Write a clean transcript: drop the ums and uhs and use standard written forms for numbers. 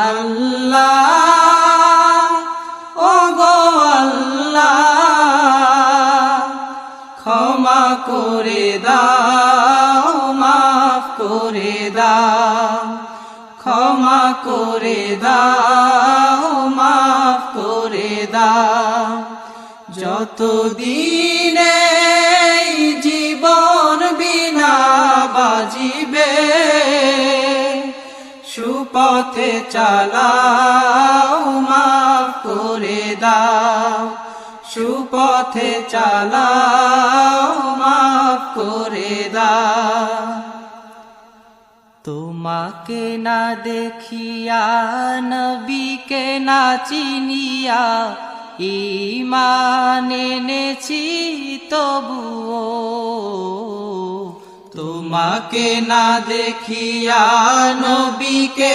আল্লাহ ও গো আল্লাহ, ক্ষমা করে দাও, মাফ করে দাও, ক্ষমা করে দাও, মাফ করে দাও। যতদিন এই জীবন বিনা বাজিবে, সুপথে চালাও, মাফ করে দাও, সুপথে চালাও, মাফ করে দাও। তোমাকে না দেখিয়া, নবীকে না চিনিয়া, ঈমান এনেছি তবুও। তোমাকে না দেখিয়া, নবীকে